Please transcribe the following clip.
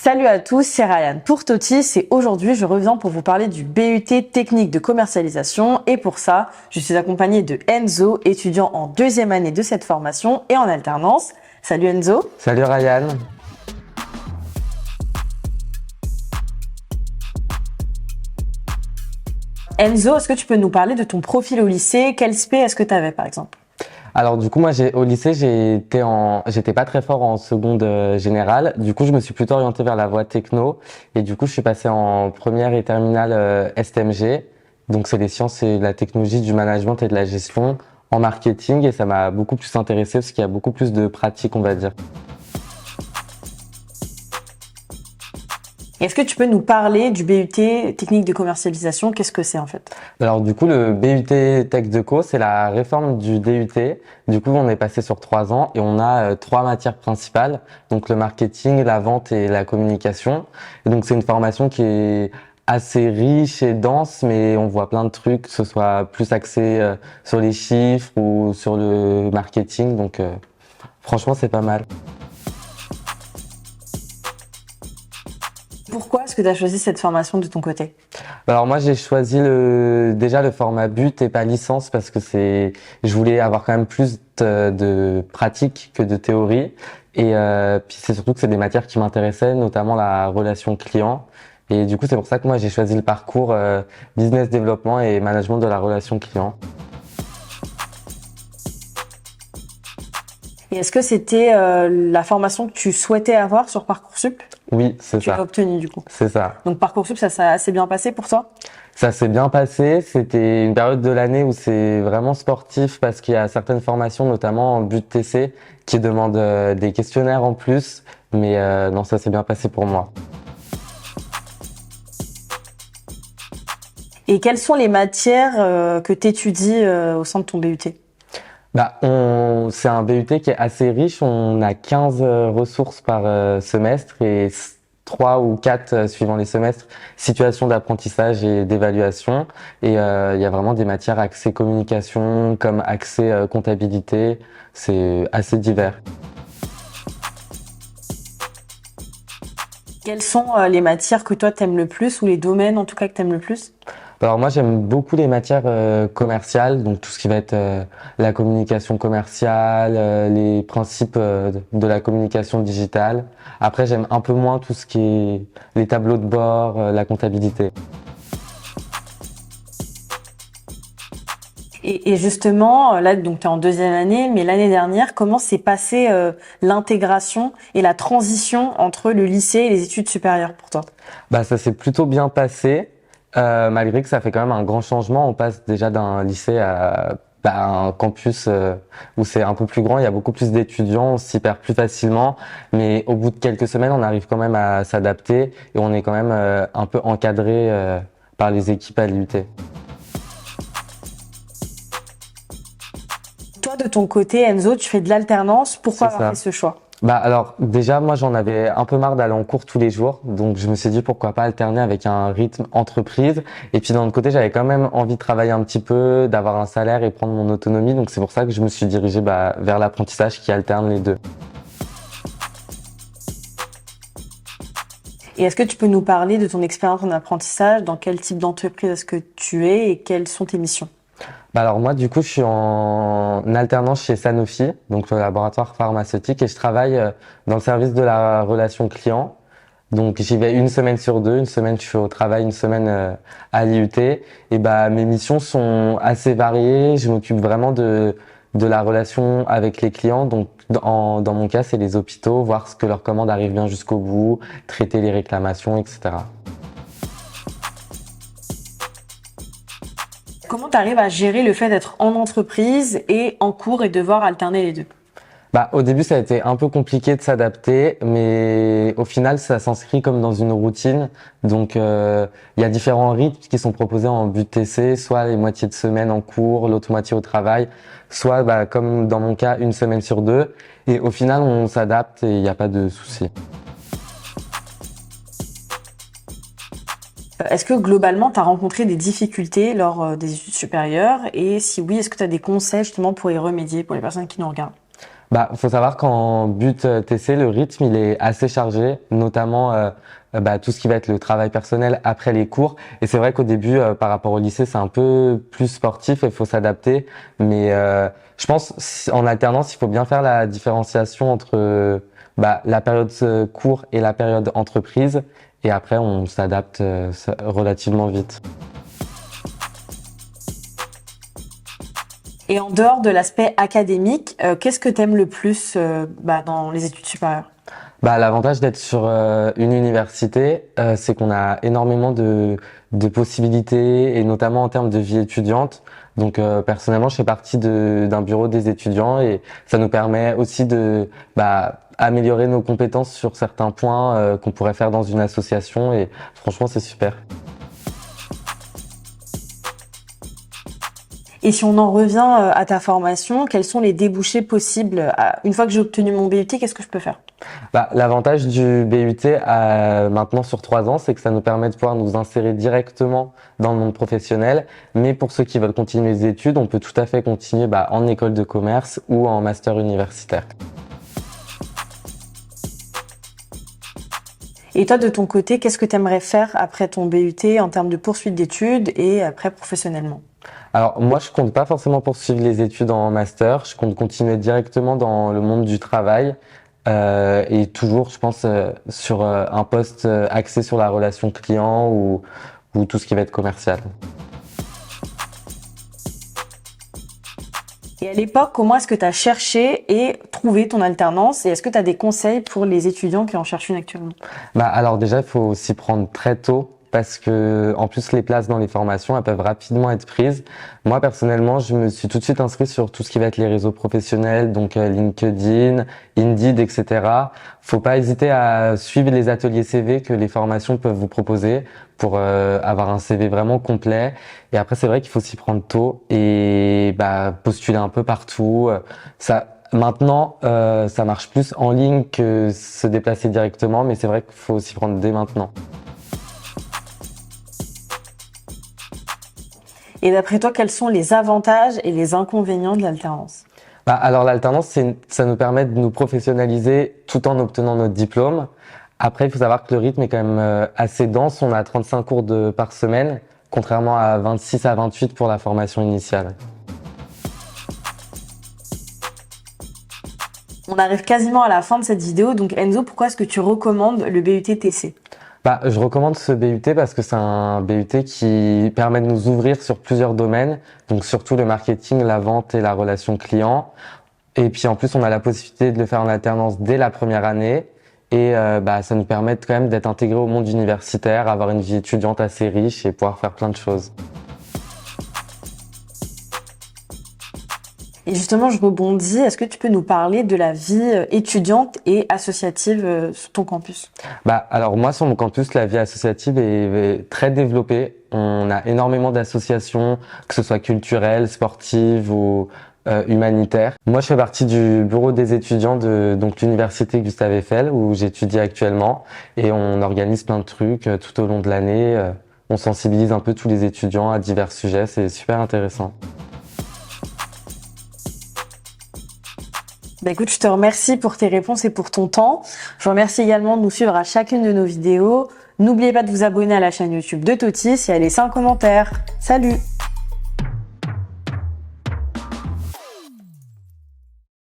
Salut à tous, c'est Ryan pour Totis et aujourd'hui je reviens pour vous parler du BUT technique de commercialisation et pour ça je suis accompagnée de Enzo, étudiant en deuxième année de cette formation et en alternance. Salut Enzo. Salut Ryan. Enzo, est-ce que tu peux nous parler de ton profil au lycée? Quel spé est-ce que tu avais par exemple? Alors du coup moi au lycée j'étais pas très fort en seconde générale. Du coup je me suis plutôt orienté vers la voie techno et du coup je suis passé en première et terminale STMG. Donc c'est les sciences et la technologie du management et de la gestion en marketing et ça m'a beaucoup plus intéressé parce qu'il y a beaucoup plus de pratique on va dire. Est-ce que tu peux nous parler du BUT technique de commercialisation? Qu'est-ce que c'est en fait? Alors du coup le BUT Tech de Co c'est la réforme du DUT. Du coup on est passé sur 3 ans et on a 3 matières principales, donc le marketing, la vente et la communication. Et donc c'est une formation qui est assez riche et dense, mais on voit plein de trucs, que ce soit plus axé sur les chiffres ou sur le marketing. Donc franchement c'est pas mal. Pourquoi est-ce que tu as choisi cette formation de ton côté? Alors moi j'ai choisi déjà le format but et pas licence parce que je voulais avoir quand même plus de pratique que de théorie et puis c'est surtout que c'est des matières qui m'intéressaient, notamment la relation client et du coup c'est pour ça que moi j'ai choisi le parcours business développement et management de la relation client. Et est-ce que c'était la formation que tu souhaitais avoir sur Parcoursup? Oui, c'est Tu l'as ça. obtenue du coup. C'est ça. Donc Parcoursup, ça s'est assez bien passé pour toi? Ça s'est bien passé. C'était une période de l'année où c'est vraiment sportif parce qu'il y a certaines formations, notamment en but TC, qui demandent des questionnaires en plus. Mais non, ça s'est bien passé pour moi. Et quelles sont les matières que tu étudies au sein de ton BUT? C'est un BUT qui est assez riche. On a 15 ressources par semestre et 3 ou 4 suivant les semestres, situations d'apprentissage et d'évaluation. Et il y a vraiment des matières axées communication comme axées comptabilité. C'est assez divers. Quelles sont les matières que toi t'aimes le plus ou les domaines en tout cas que t'aimes le plus? Alors moi j'aime beaucoup les matières commerciales, donc tout ce qui va être la communication commerciale, les principes de la communication digitale. Après j'aime un peu moins tout ce qui est les tableaux de bord, la comptabilité. Et justement, là donc tu es en deuxième année, mais l'année dernière, comment s'est passée l'intégration et la transition entre le lycée et les études supérieures pour toi? Ça s'est plutôt bien passé. Malgré que ça fait quand même un grand changement, on passe déjà d'un lycée à un campus où c'est un peu plus grand, il y a beaucoup plus d'étudiants, on s'y perd plus facilement, mais au bout de quelques semaines, on arrive quand même à s'adapter et on est quand même un peu encadré par les équipes à l'IUT. Toi de ton côté, Enzo, tu fais de l'alternance, pourquoi C'est avoir ça. fait ce choix? Alors déjà moi j'en avais un peu marre d'aller en cours tous les jours, donc je me suis dit pourquoi pas alterner avec un rythme entreprise. Et puis d'un autre côté j'avais quand même envie de travailler un petit peu, d'avoir un salaire et prendre mon autonomie, donc c'est pour ça que je me suis dirigé vers l'apprentissage qui alterne les deux. Et est-ce que tu peux nous parler de ton expérience en apprentissage? Dans quel type d'entreprise est-ce que tu es et quelles sont tes missions? Alors moi du coup je suis en alternance chez Sanofi, donc le laboratoire pharmaceutique, et je travaille dans le service de la relation client. Donc j'y vais une semaine sur deux, une semaine je suis au travail, une semaine à l'IUT. Et mes missions sont assez variées. Je m'occupe vraiment de la relation avec les clients. Donc dans mon cas c'est les hôpitaux, voir ce que leur commande arrive bien jusqu'au bout, traiter les réclamations, etc. Comment tu arrives à gérer le fait d'être en entreprise et en cours et devoir alterner les deux? Au début, ça a été un peu compliqué de s'adapter, mais au final, ça s'inscrit comme dans une routine. Donc, il y a différents rythmes qui sont proposés en but TC, soit les moitiés de semaine en cours, l'autre moitié au travail, soit, comme dans mon cas, une semaine sur deux. Et au final, on s'adapte et il n'y a pas de souci. Est-ce que globalement, tu as rencontré des difficultés lors des études supérieures? Et si oui, est-ce que tu as des conseils justement pour y remédier pour les personnes qui nous regardent? Bah, faut savoir qu'en but TC, le rythme il est assez chargé, notamment tout ce qui va être le travail personnel après les cours. Et c'est vrai qu'au début, par rapport au lycée, c'est un peu plus sportif et il faut s'adapter. Mais je pense en alternance, il faut bien faire la différenciation entre la période cours et la période entreprise. Et après, on s'adapte relativement vite. Et en dehors de l'aspect académique, qu'est-ce que t'aimes le plus dans les études supérieures? L'avantage d'être sur une université, c'est qu'on a énormément de possibilités et notamment en termes de vie étudiante. Donc personnellement, je fais partie d'un bureau des étudiants et ça nous permet aussi de améliorer nos compétences sur certains points qu'on pourrait faire dans une association et franchement, c'est super. Et si on en revient à ta formation, quels sont les débouchés possibles une fois que j'ai obtenu mon BUT, qu'est-ce que je peux faire? L'avantage du BUT maintenant sur 3 ans, c'est que ça nous permet de pouvoir nous insérer directement dans le monde professionnel. Mais pour ceux qui veulent continuer les études, on peut tout à fait continuer en école de commerce ou en master universitaire. Et toi, de ton côté, qu'est-ce que tu aimerais faire après ton BUT en termes de poursuite d'études et après professionnellement? Alors moi, je compte pas forcément poursuivre les études en master. Je compte continuer directement dans le monde du travail et toujours, je pense, sur un poste axé sur la relation client ou tout ce qui va être commercial. Et à l'époque, comment est-ce que tu as cherché et trouvé ton alternance? Et est-ce que tu as des conseils pour les étudiants qui en cherchent une actuellement? Alors déjà, il faut s'y prendre très tôt parce que en plus les places dans les formations, elles peuvent rapidement être prises. Moi personnellement, je me suis tout de suite inscrit sur tout ce qui va être les réseaux professionnels, donc LinkedIn, Indeed, etc. Faut pas hésiter à suivre les ateliers CV que les formations peuvent vous proposer pour avoir un CV vraiment complet. Et après, c'est vrai qu'il faut s'y prendre tôt et postuler un peu partout. Maintenant, ça marche plus en ligne que se déplacer directement, mais c'est vrai qu'il faut s'y prendre dès maintenant. Et d'après toi, quels sont les avantages et les inconvénients de l'alternance? Alors l'alternance, ça nous permet de nous professionnaliser tout en obtenant notre diplôme. Après, il faut savoir que le rythme est quand même assez dense. On a 35 cours par semaine, contrairement à 26 à 28 pour la formation initiale. On arrive quasiment à la fin de cette vidéo, donc Enzo, pourquoi est-ce que tu recommandes le BUT TC? Je recommande ce BUT parce que c'est un BUT qui permet de nous ouvrir sur plusieurs domaines, donc surtout le marketing, la vente et la relation client. Et puis en plus, on a la possibilité de le faire en alternance dès la première année. Et ça nous permet quand même d'être intégré au monde universitaire, avoir une vie étudiante assez riche et pouvoir faire plein de choses. Et justement, je rebondis, est-ce que tu peux nous parler de la vie étudiante et associative sur ton campus? Alors moi, sur mon campus, la vie associative est très développée. On a énormément d'associations, que ce soit culturelles, sportives ou humanitaires. Moi, je fais partie du bureau des étudiants de l'université Gustave Eiffel, où j'étudie actuellement. Et on organise plein de trucs tout au long de l'année. On sensibilise un peu tous les étudiants à divers sujets. C'est super intéressant. Écoute, je te remercie pour tes réponses et pour ton temps. Je vous remercie également de nous suivre à chacune de nos vidéos. N'oubliez pas de vous abonner à la chaîne YouTube de Totis et à laisser un commentaire. Salut!